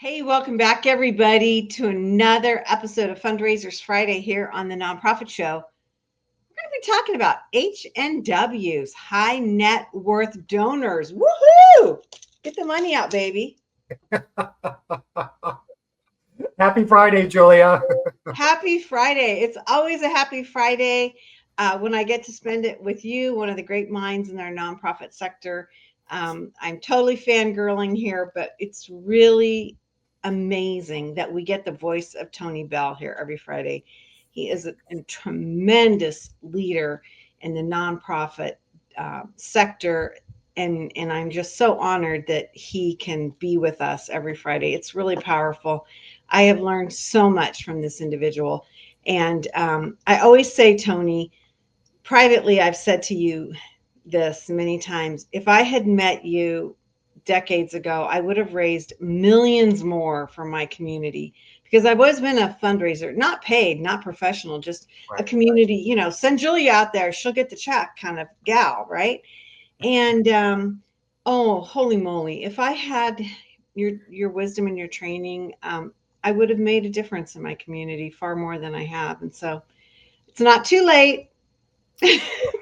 Hey, welcome back, everybody, to another episode of Fundraisers Friday here on the Nonprofit Show. We're going to be talking about HNWs, high net worth donors. Woohoo! Get the money out, baby. Happy Friday, Julia. Happy Friday. It's always a happy Friday when I get to spend it with you, one of the great minds in our nonprofit sector. I'm totally fangirling here, but it's really amazing that we get the voice of Tony Beall here every Friday. He is a tremendous leader in the nonprofit sector. And I'm just so honored that he can be with us every Friday. It's really powerful. I have learned so much from this individual. And I always say, Tony, privately, I've said to you this many times. If I had met you decades ago, I would have raised millions more for my community because I've always been a fundraiser, not paid, not professional, just a Right. community, send Julia out there, she'll get the check kind of gal, right? And oh, holy moly, if I had your wisdom and your training, I would have made a difference in my community far more than I have. And so it's not too late.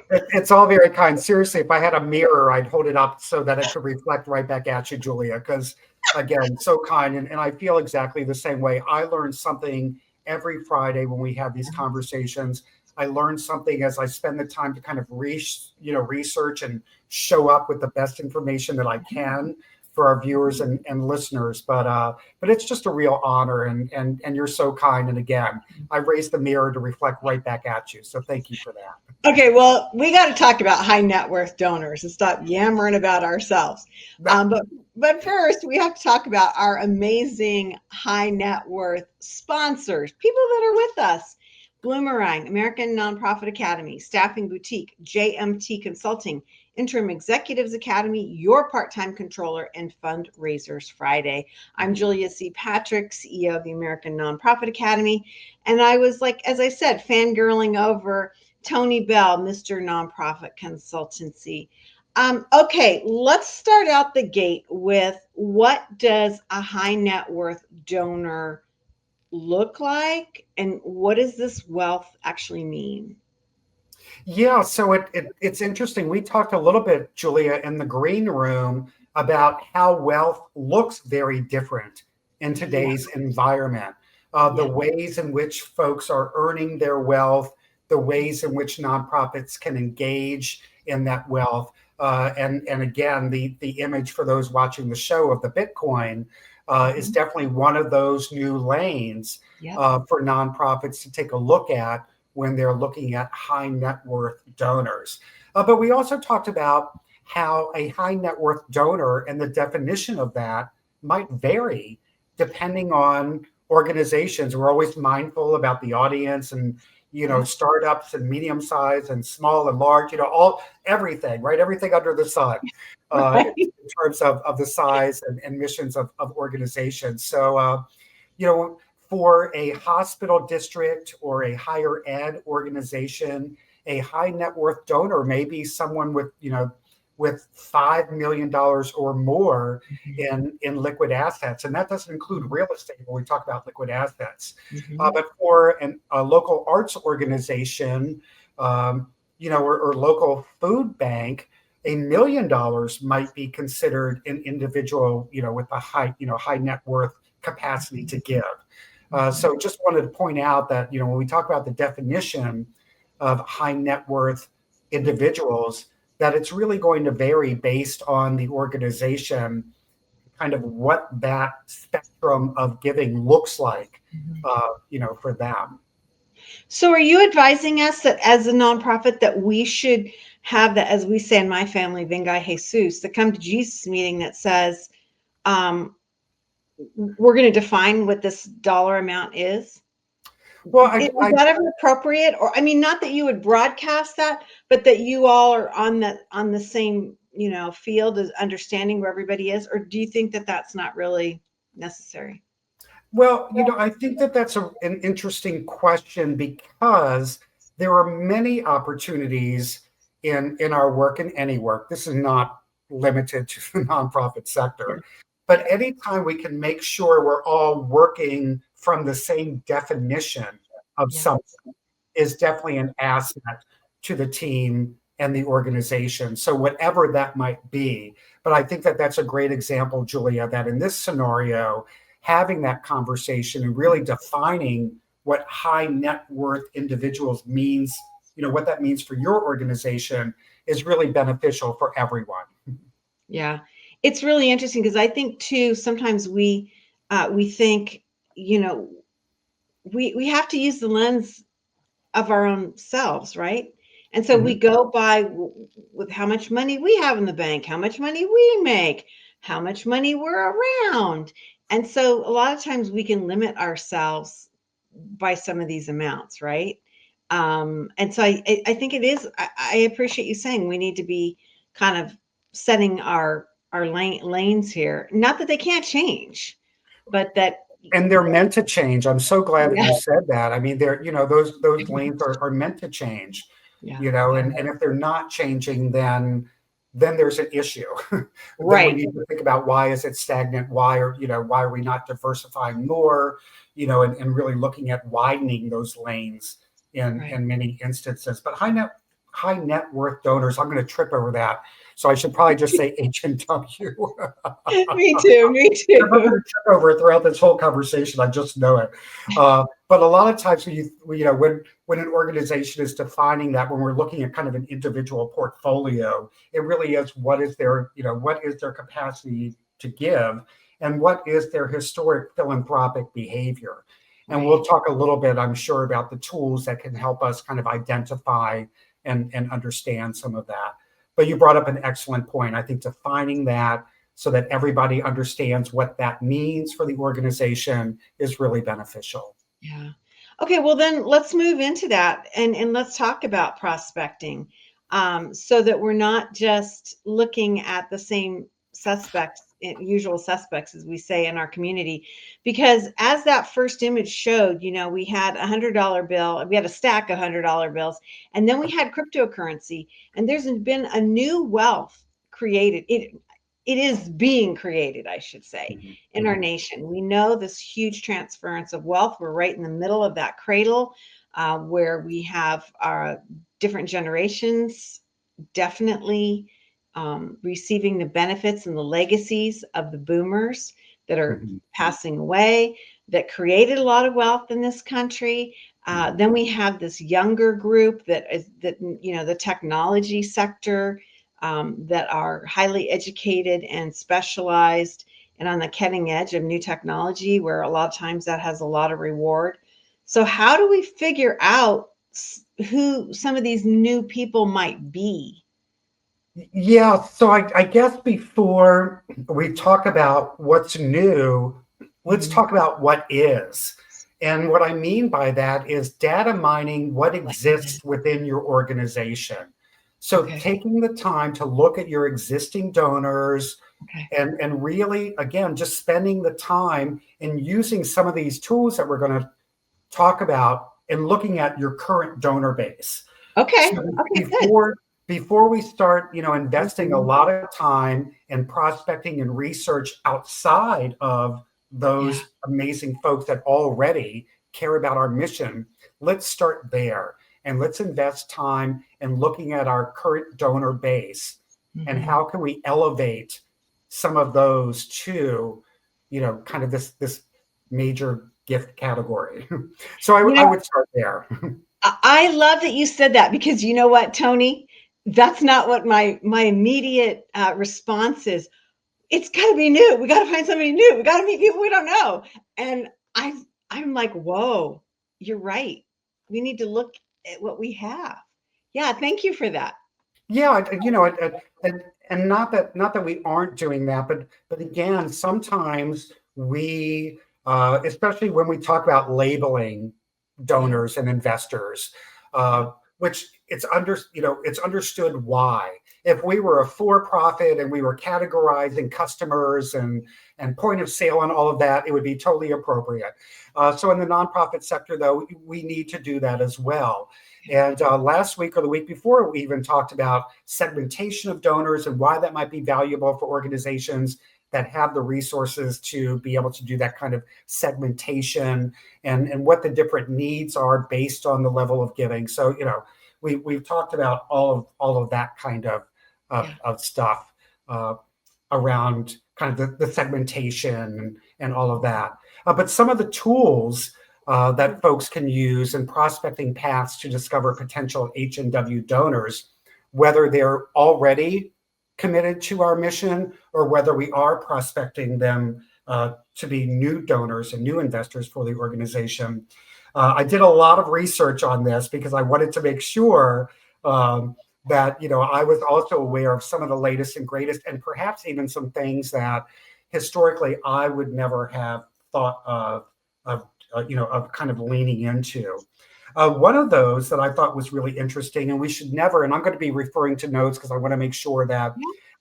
It's all very kind. Seriously, if I had a mirror, I'd hold it up so that it could reflect right back at you, Julia, because again, so kind. And I feel exactly the same way. I learn something every Friday when we have these conversations. I learn something as I spend the time to kind of research and show up with the best information that I can for our viewers and listeners. But it's just a real honor, and you're so kind. And again, I raised the mirror to reflect right back at you. So thank you for that. Okay, well, we got to talk about high net worth donors and stop yammering about ourselves. But first, we have to talk about our amazing high net worth sponsors, people that are with us. Bloomerang, American Nonprofit Academy, Staffing Boutique, JMT Consulting, Interim Executives Academy, Your Part-Time Controller, and Fundraisers Friday. I'm Julia C. Patrick, CEO of the American Nonprofit Academy. And I was like, as I said, fangirling over Tony Beall, Mr. Nonprofit Consultancy. Okay, let's start out the gate with what does a high net worth donor look like, and what does this wealth actually mean? Yeah, so it's interesting. We talked a little bit, Julia, in the green room about how wealth looks very different in Yeah, today's environment. The yeah. ways in which folks are earning their wealth, the ways in which nonprofits can engage in that wealth. And again, the image for those watching the show of the Bitcoin is Mhm. definitely one of those new lanes Yep. for nonprofits to take a look at when they're looking at high net worth donors. But we also talked about how a high net worth donor and the definition of that might vary depending on organizations. We're always mindful about the audience and Yeah. startups and medium size and small and large, all everything, right? Everything under the sun Right. in terms of the size and missions of organizations. So you know, for a hospital district or a higher ed organization, a high net worth donor may be someone with $5 million or more Mhm. in liquid assets, and that doesn't include real estate when we talk about liquid assets. Mhm. But for a local arts organization, or local food bank, $1 million might be considered an individual, with a high net worth capacity to give. Mhm. So just wanted to point out that, when we talk about the definition of high net worth individuals, that it's really going to vary based on the organization, kind of what that spectrum of giving looks like, Mhm. for them. So, are you advising us that as a nonprofit that we should have that, as we say in my family, Vengai Jesus, the come to Jesus meeting that says, um, we're going to define what this dollar amount is? Well, Is that ever appropriate? Or, I mean, not that you would broadcast that, but that you all are on the same, field as understanding where everybody is, or do you think that that's not really necessary? well, I think that that's an interesting question because there are many opportunities in our work, in any work. This is not limited to the nonprofit Yeah. sector. But anytime we can make sure we're all working from the same definition of something Yes. is definitely an asset to the team and the organization. So whatever that might be. But I think that that's a great example, Julia, that in this scenario, having that conversation and really defining what high net worth individuals means, what that means for your organization is really beneficial for everyone. Yeah. It's really interesting because I think too, sometimes we think, you know, we have to use the lens of our own selves, right? And so we Mhm. go by with how much money we have in the bank, how much money we make, how much money we're around. And so a lot of times we can limit ourselves by some of these amounts, right? And so I think it is, I appreciate you saying we need to be kind of setting our lanes here. Not that they can't change, but that, And they're meant to change. I'm so glad that yeah, you said that. I mean, those lanes are meant to change, yeah, and if they're not changing, then there's an issue. Then we right, need to think about why is it stagnant? Why are we not diversifying more? And really looking at widening those lanes right. in many instances. But high net worth donors, I'm going to trip over that. So I should probably just say H&W. Me too, me I'm going to too. trip over it throughout this whole conversation. I just know it. But a lot of times, when an organization is defining that, when we're looking at kind of an individual portfolio, it really is what is their capacity to give, and what is their historic philanthropic behavior. And we'll Right. talk a little bit, I'm sure, about the tools that can help us kind of identify and understand some of that. But you brought up an excellent point. I think defining that so that everybody understands what that means for the organization is really beneficial. Yeah. Okay, well then let's move into that and let's talk about prospecting, so that we're not just looking at the same suspects, usual suspects, as we say in our community. Because as that first image showed, we had $100 bill, we had a stack of $100 bills, and then we had cryptocurrency, and there's been a new wealth created. It is being created, I should say, Mhm, in our mhm, nation. We know this huge transference of wealth. We're right in the middle of that cradle, where we have different generations definitely receiving the benefits and the legacies of the boomers that are mhm, passing away, that created a lot of wealth in this country. mhm, Then we have this younger group the technology sector, that are highly educated and specialized and on the cutting edge of new technology, where a lot of times that has a lot of reward. So, how do we figure out who some of these new people might be? Yeah, so I guess before we talk about what's new, let's Mhm. talk about what is. And what I mean by that is data mining what What is? exists within your organization. So Okay. taking the time to look at your existing donors Okay. and really, again, just spending the time and using some of these tools that we're going to talk about and looking at your current donor base. Okay. So Okay. Good. before we start, investing a Mhm. lot of time in prospecting and research outside of Yeah. those amazing folks that already care about our mission, let's start there and let's invest time in looking at our current donor base and Hmm. how can we elevate some of those to, kind of this major gift category. So You I know, would start there. I love that you said that, because you know what, Tony? That's not what my immediate response is. It's got to be new. We got to find somebody new. We got to meet people we don't know. And I'm like, whoa, you're right. We need to look at what we have. Yeah, thank you for that. Yeah, and not that we aren't doing that, but again, sometimes we, especially when we talk about labeling Yeah. donors and investors, Yeah. which it's understood why. If we were a for-profit and we were categorizing customers and point of sale and all of that, it would be totally appropriate. So in the nonprofit sector, though, we need to do that as well. And last week or the week before, we even talked about segmentation of donors and why that might be valuable for organizations that have the resources to be able to do that kind of segmentation and what the different needs are based on the level of giving. So, we've talked about all of that kind Yeah. of stuff around kind of the segmentation and all of that. But some of the tools that folks can use in prospecting paths to discover potential H&W donors, whether they're already committed to our mission or whether we are prospecting them to be new donors and new investors for the organization. I did a lot of research on this because I wanted to make sure that I was also aware of some of the latest and greatest, and perhaps even some things that historically I would never have thought of kind of leaning into. One of those that I thought was really interesting, and we should never, and I'm going to be referring to notes because I want to make sure that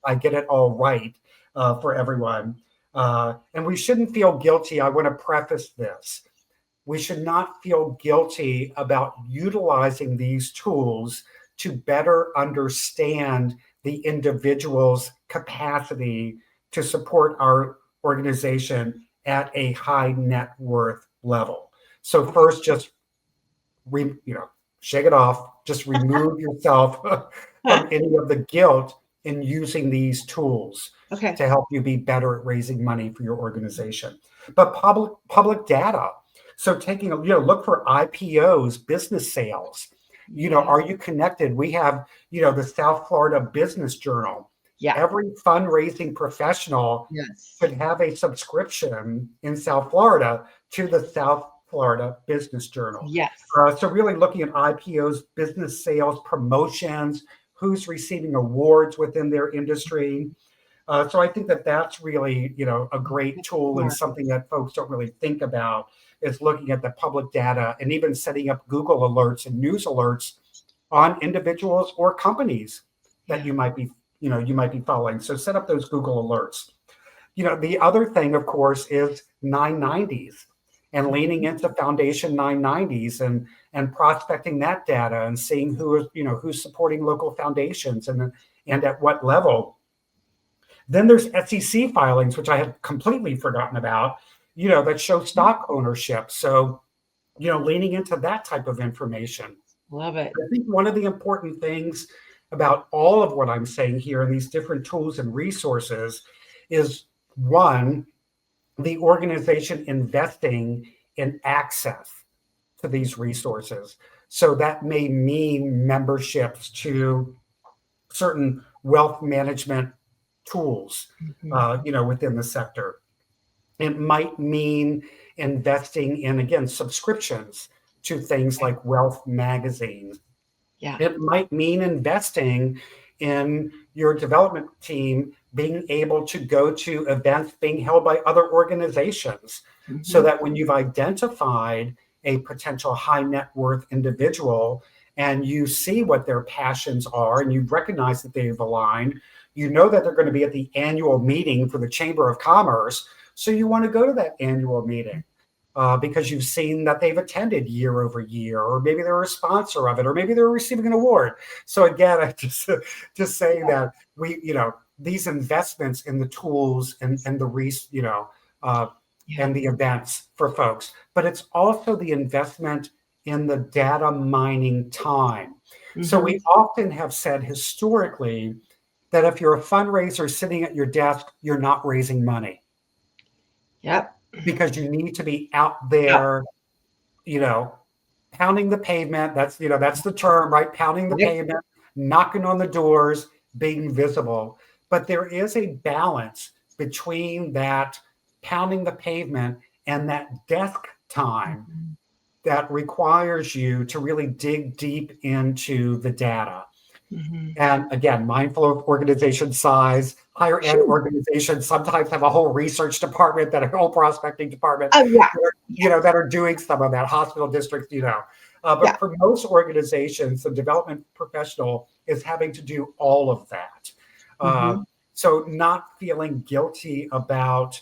I get it all right for everyone. And we shouldn't feel guilty. I want to preface this. We should not feel guilty about utilizing these tools to better understand the individual's capacity to support our organization at a high net worth level. So first, just shake it off. Just remove yourself from any of the guilt in using these tools Okay. to help you be better at raising money for your organization. But public data. So taking a look for IPOs, business sales. Are you connected? We have the South Florida Business Journal. Yeah. Every fundraising professional should have a subscription in South Florida to the South Florida Business Journal. Yes. So really looking at IPOs, business sales, promotions, who's receiving awards within their industry. So I think that that's really, a great tool and something that folks don't really think about is looking at the public data and even setting up Google alerts and news alerts on individuals or companies that you might be following. So set up those Google alerts. The other thing, of course, is 990s and leaning into Foundation 990s and prospecting that data and seeing who's supporting local foundations and at what level. Then there's SEC filings, which I had completely forgotten about, that show stock ownership. So, leaning into that type of information. Love it. I think one of the important things about all of what I'm saying here and these different tools and resources is, one, the organization investing in access to these resources. So that may mean memberships to certain wealth management tools, within the sector. It might mean investing in, again, subscriptions to things like Wealth Magazine. Yeah. It might mean investing in your development team being able to go to events being held by other organizations, so that when you've identified a potential high net worth individual and you see what their passions are and you recognize that they've aligned, that they're going to be at the annual meeting for the Chamber of Commerce. So you want to go to that annual meeting because you've seen that they've attended year over year, or maybe they're a sponsor of it, or maybe they're receiving an award. So again, I just saying that these investments in the tools and the and the events for folks, but it's also the investment in the data mining time. So we often have said historically that if you're a fundraiser sitting at your desk, you're not raising money. Yep. Because you need to be out there, pounding the pavement. That's the term, right? Pounding the pavement, knocking on the doors, being visible. But there is a balance between that pounding the pavement and that desk time that requires you to really dig deep into the data. And again, mindful of organization size, higher ed organizations sometimes have a whole research department, that a whole prospecting department, that are doing some of that, hospital districts, but for most organizations, the development professional is having to do all of that. So not feeling guilty about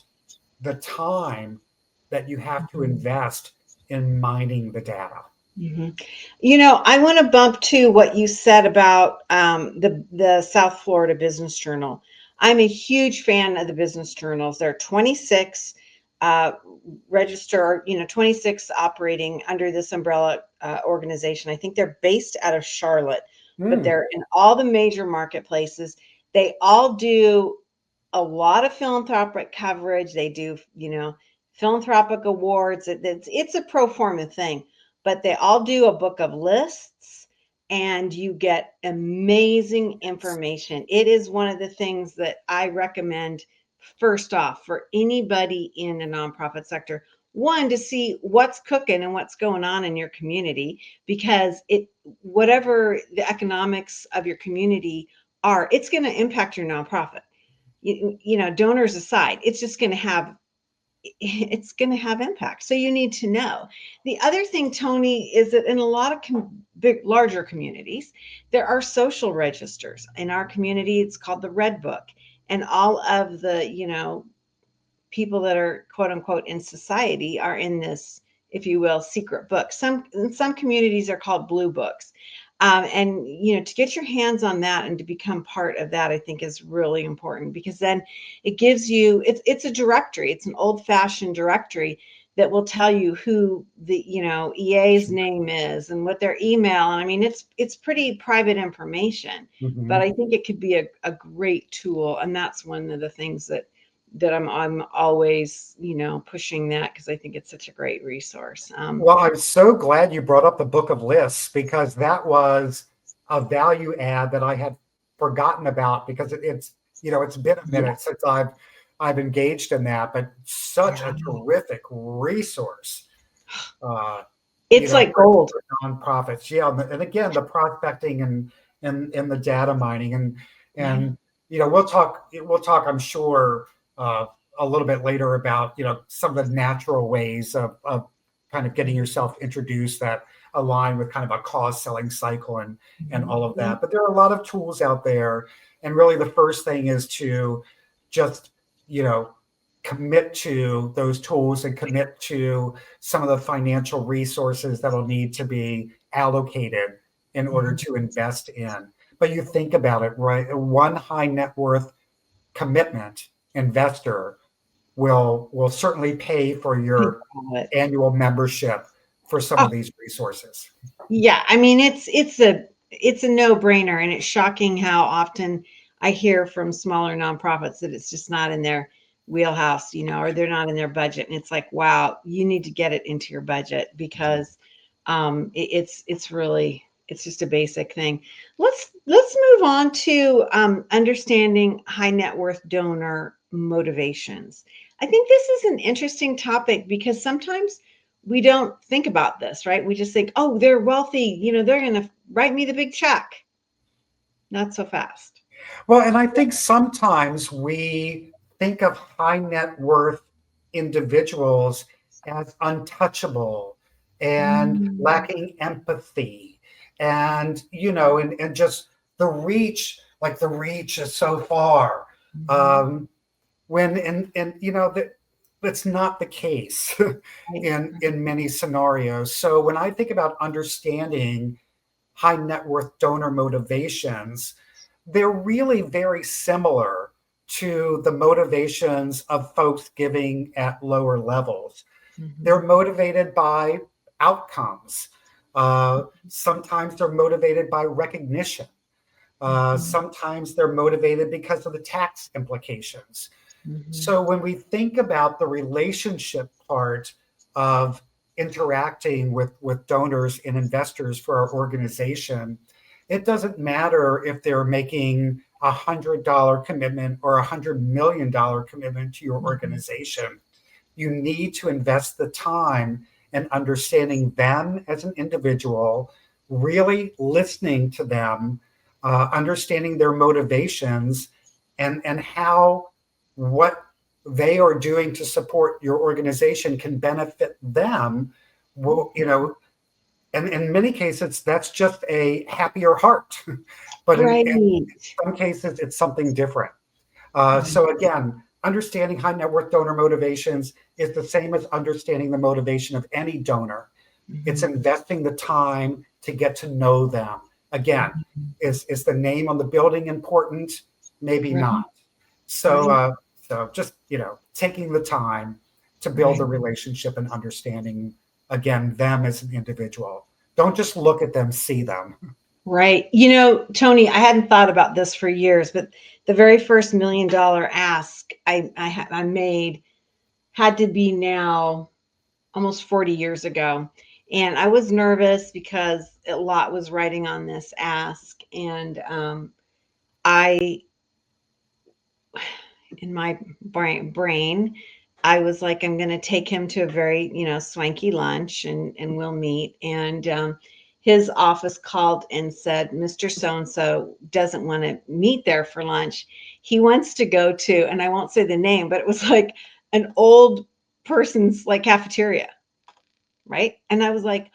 the time that you have to invest in mining the data. I want to bump to what you said about the South Florida Business Journal. I'm a huge fan of the business journals. There are 26 uh, 26 operating under this umbrella organization. I think they're based out of Charlotte, but Hmm. they're in all the major marketplaces. They all do a lot of philanthropic coverage. They do, philanthropic awards. It's a pro forma thing, but they all do a book of lists and you get amazing information. It is one of the things that I recommend first off for anybody in the nonprofit sector. One, to see what's cooking and what's going on in your community, because whatever the economics of your community are, it's going to impact your nonprofit. Donors aside, it's going to have impact. So you need to know. The other thing, Tony, is that in a lot of larger communities, there are social registers. In our community, it's called the Red Book, and all of the people that are quote unquote in society are in this, if you will, secret book. Some communities are called blue books. And to get your hands on that and to become part of that, I think is really important, because then it gives you, it's a directory. It's an old fashioned directory that will tell you who the EA's name is and what their email. And I mean, it's pretty private information, but Hmm. I think it could be a great tool. And that's one of the things that I'm always, pushing that, because I think it's such a great resource. Well, I'm so glad you brought up the book of lists, because that was a value add that I had forgotten about, because it's been a Yeah, minute since I've engaged in that, but such yeah. a terrific resource. Uh, It's like gold. for nonprofits. Yeah, and again, the prospecting and the data mining Yeah. and we'll talk, I'm sure, uh, a little bit later about some of the natural ways of kind of getting yourself introduced that align with kind of a cause selling cycle and all of Yeah. that. But there are a lot of tools out there, and really the first thing is to just you know commit to those tools and commit to some of the financial resources that'll need to be allocated in order Mhm. to invest in. But you think about it, right? One high net worth commitment investor will certainly pay for Think your about it. annual membership for some Oh, of these resources. yeah. I mean, it's a no-brainer, and it's shocking how often I hear from smaller nonprofits that it's just not in their wheelhouse, or they're not in their budget. And it's like, wow, you need to get it into your budget, because it's really, it's just a basic thing. Let's move on to understanding high net worth donor motivations. I think this is an interesting topic, because sometimes we don't think about this, right? We just think, oh, they're wealthy, they're going to write me the big check. Not so fast. Well, and I think sometimes we think of high net worth individuals as untouchable and Mm, lacking empathy. And just the reach, like the reach is so far. mhm. Um, that that's not the case Right. in many scenarios. So when I think about understanding high net worth donor motivations, they're really very similar to the motivations of folks giving at lower levels. They're Mhm. motivated by outcomes. Sometimes they're motivated by recognition. Mhm. Sometimes they're motivated because of the tax implications. Mhm. So when we think about the relationship part of interacting with donors and investors for our organization, it doesn't matter if they're making $100 commitment or $100 million commitment to your Mhm. organization. You need to invest the time in understanding them as an individual, really listening to them, understanding their motivations, and how what they are doing to support your organization can benefit them. Well, and in many cases, that's just a happier heart. But in Right. some cases, it's something different. Mhm. So again, understanding high net worth donor motivations is the same as understanding the motivation of any donor. It's Mhm. investing the time to get to know them. Again, Mhm. is the name on the building important? Maybe Right. not. So, Right. so just, taking the time to build the Right. relationship and understanding, again, them as an individual. Don't just look at them, see them. Right. Tony, I hadn't thought about this for years, but the very first $1 million ask I made had to be now almost 40 years ago. And I was nervous because a lot was writing on this ask. And I, in my brain, I was like, I'm going to take him to a very, swanky lunch and we'll meet. And his office called and said, Mr. So and so doesn't want to meet there for lunch. He wants to go to, and I won't say the name, but it was like an old person's like cafeteria. Right. And I was like,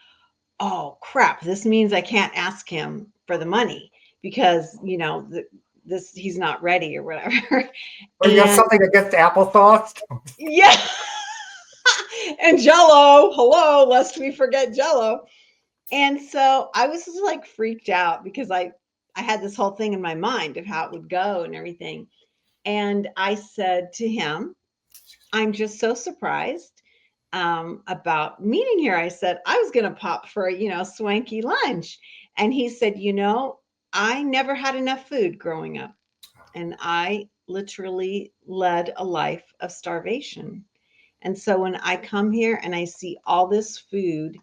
oh crap, this means I can't ask him for the money because, this he's not ready or whatever. Or you have And something against applesauce? yeah, and Jello, hello, lest we forget Jello. And so I was just like freaked out because I had this whole thing in my mind of how it would go and everything. And I said to him, I'm just so surprised about meeting here. I said, I was going to pop for a, swanky lunch. And he said, I never had enough food growing up. And I literally led a life of starvation. And so when I come here and I see all this food,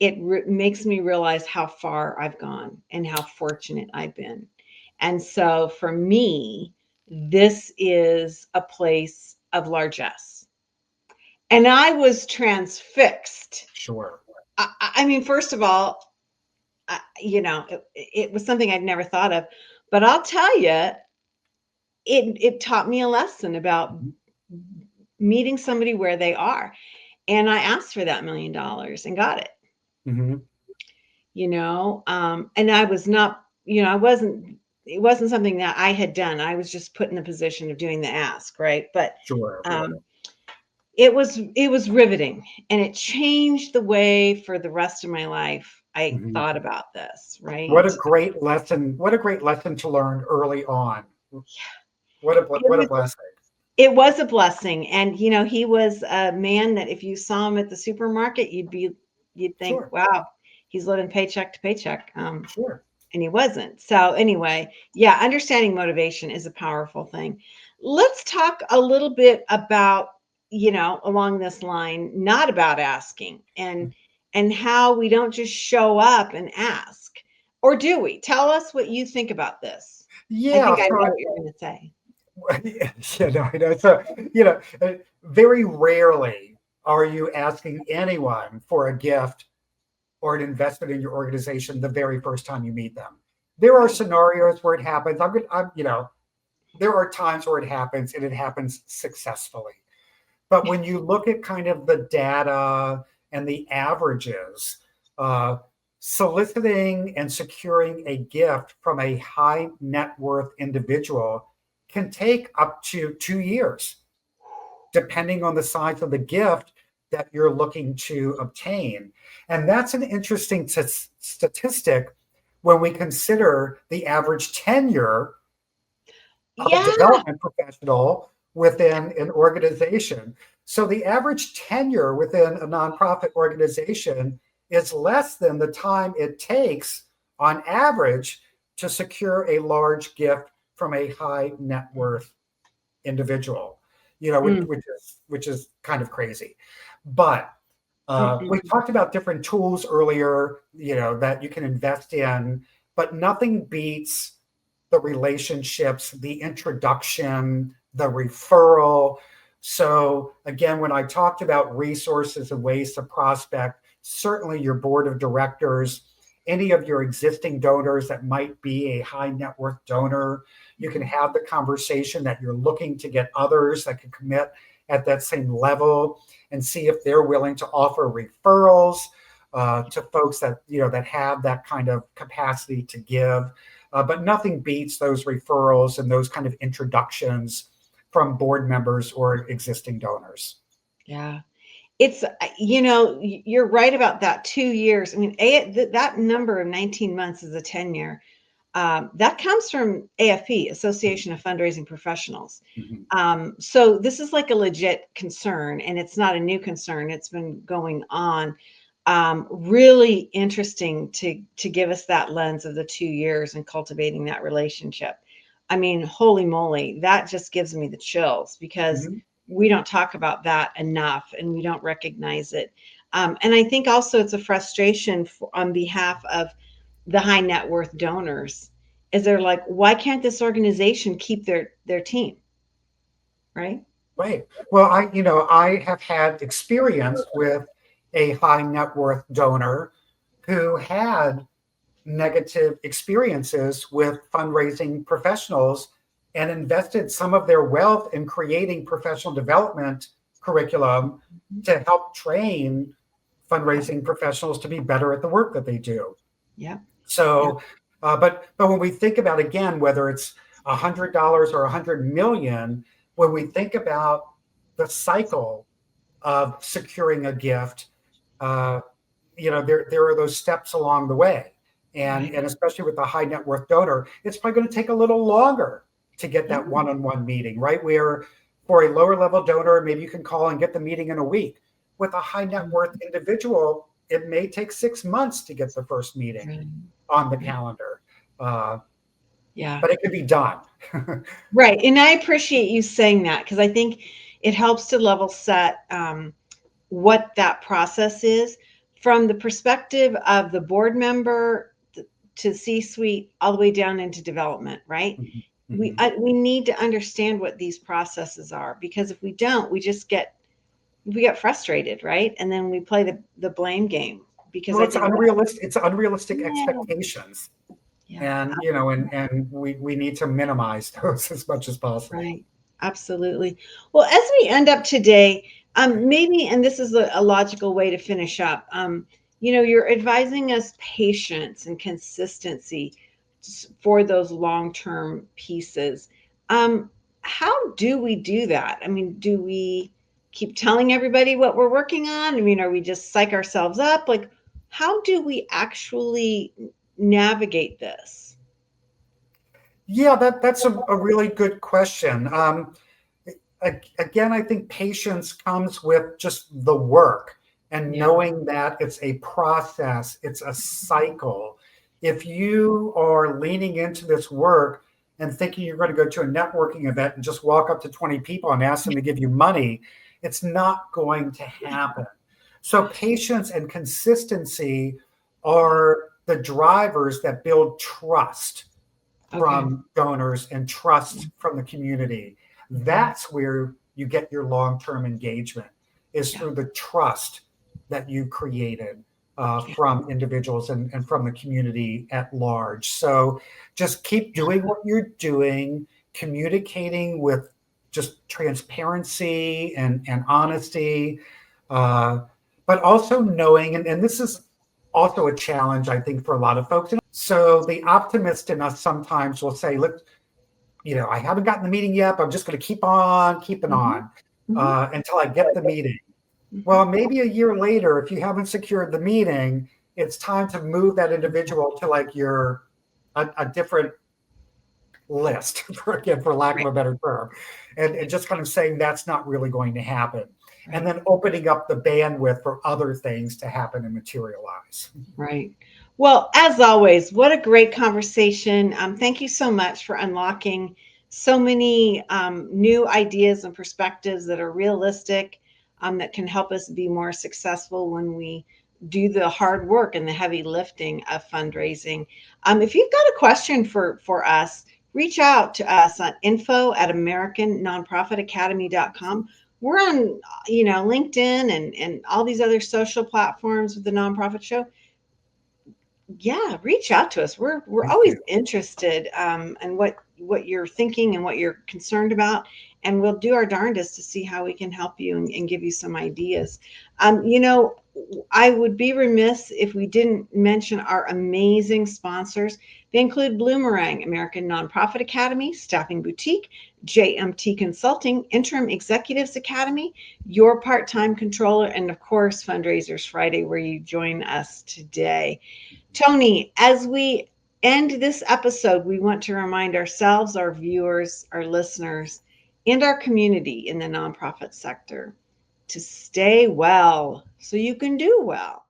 it makes me realize how far I've gone and how fortunate I've been. And so for me, this is a place of largesse. And I was transfixed. Sure. I mean, first of all, it was something I'd never thought of. But I'll tell you, it taught me a lesson about Mhm. meeting somebody where they are. And I asked for that $1 million and got it. Mhm. And I was not, it wasn't something that I had done. I was just put in the position of doing the ask, right? But Sure. um, it was riveting, and it changed the way for the rest of my life I Mhm. thought about this, What a right? great lesson. What a great lesson to learn early on. It What a was blessing. it was a blessing. And he was a man that if you saw him at the supermarket, you'd think, Sure. wow, he's living paycheck to paycheck. Sure. And he wasn't. So anyway, yeah, understanding motivation is a powerful thing. Let's talk a little bit about, along this line, not about asking and how we don't just show up and ask. Or do we? Tell us what you think about this. I Yeah. think I know So what you're going to say. yeah, no, I know. So, very rarely are you asking anyone for a gift or an investment in your organization the very first time you meet them. There are Right. scenarios where it happens. There are times where it happens and it happens successfully. But when you look at kind of the data and the averages, uh, soliciting and securing a gift from a high net worth individual can take up to 2 years, depending on the size of the gift that you're looking to obtain. And that's an interesting statistic when we consider the average tenure of a Yeah. development professional within an organization. So the average tenure within a nonprofit organization is less than the time it takes on average to secure a large gift from a high net worth individual, Mm, which is kind of crazy. But we mm-mm. talked about different tools earlier, that you can invest in, but nothing beats the relationships, the introduction, the referral. So, again, when I talked about resources and ways to prospect, certainly your board of directors, any of your existing donors that might be a high net worth donor, you can have the conversation that you're looking to get others that can commit at that same level and see if they're willing to offer referrals to folks that that have that kind of capacity to give. But nothing beats those referrals and those kind of introductions from board members or existing donors. Yeah. It's, you're right about that 2 years. I mean, that number of 19 months is a tenure. That comes from AFP, Association of Fundraising Professionals. Mhm. So this is like a legit concern, and it's not a new concern. It's been going on. Really interesting to give us that lens of the 2 years and cultivating that relationship. I mean, holy moly, that just gives me the chills because Mhm. we don't talk about that enough and we don't recognize it. And I think also it's a frustration on behalf of the high net worth donors, is they're like, why can't this organization keep their team, right? Right. Well, I have had experience with a high net worth donor who had negative experiences with fundraising professionals and invested some of their wealth in creating professional development curriculum to help train Yeah, fundraising professionals to be better at the work that they do. yeah, yeah. So, but when we think about, again, whether it's $100 or 100 million, when we think about the cycle of securing a gift, uh, there are those steps along the way, and Right. especially with the high net worth donor, it's probably going to take a little longer to get Yeah. that one-on-one meeting, right? Where for a lower level donor, maybe you can call and get the meeting in a week. With a high net worth individual, it may take 6 months to get the first meeting Right. on the Right. calendar, uh, Yeah. but it could be done. Right. And I appreciate you saying that because I think it helps to level set what that process is from the perspective of the board member to C-suite all the way down into development, right? Mhm, We mhm. we need to understand what these processes are because if we don't, we get frustrated, right? And then we play the blame game because Well, I it's think unrealistic. It's unrealistic yeah, expectations, yeah, and we need to minimize those as much as possible. right. Absolutely. Well, as we end up today, maybe, and this is a logical way to finish up, you're advising us patience and consistency for those long-term pieces. Um, how do we do that? I mean, do we keep telling everybody what we're working on? I mean, are we just psych ourselves up? Like, how do we actually navigate this? Yeah, that's a really good question. Again, I think patience comes with just the work and Yeah. knowing that it's a process, it's a cycle. If you are leaning into this work and thinking you're going to go to a networking event and just walk up to 20 people and ask them to give you money, it's not going to happen. So, patience and consistency are the drivers that build trust Okay. from donors and trust from the community. Mhm. That's where you get your long-term engagement, is Yeah. through the trust that you created Yeah. from individuals and from the community at large. So just keep doing what you're doing, communicating with just transparency and honesty, uh, but also knowing, and this is also a challenge, I think, for a lot of folks. So the optimist in us sometimes will say, look, I haven't gotten the meeting yet, but I'm just going to keep on keeping Mhm. on Mhm. until I get the meeting. Mhm. Well, maybe a year later, if you haven't secured the meeting, it's time to move that individual to like a different list, for lack of Right. a better term, and just kind of saying that's not really going to happen. And Right. then opening up the bandwidth for other things to happen and materialize. Right. Well, as always, what a great conversation. Thank you so much for unlocking so many new ideas and perspectives that are realistic, that can help us be more successful when we do the hard work and the heavy lifting of fundraising. If you've got a question for us, reach out to us at info@americannonprofitacademy.com. We're on, LinkedIn and all these other social platforms with the Nonprofit Show. Yeah, reach out to us. We're Thank always you. interested in what you're thinking and what you're concerned about, and we'll do our darndest to see how we can help you and give you some ideas. I would be remiss if we didn't mention our amazing sponsors. They include Bloomerang, American Nonprofit Academy, Staffing Boutique, JMT Consulting, Interim Executives Academy, Your Part-Time Controller, and of course, Fundraisers Friday, where you join us today. Tony, as we end this episode, we want to remind ourselves, our viewers, our listeners, and our community in the nonprofit sector to stay well so you can do well.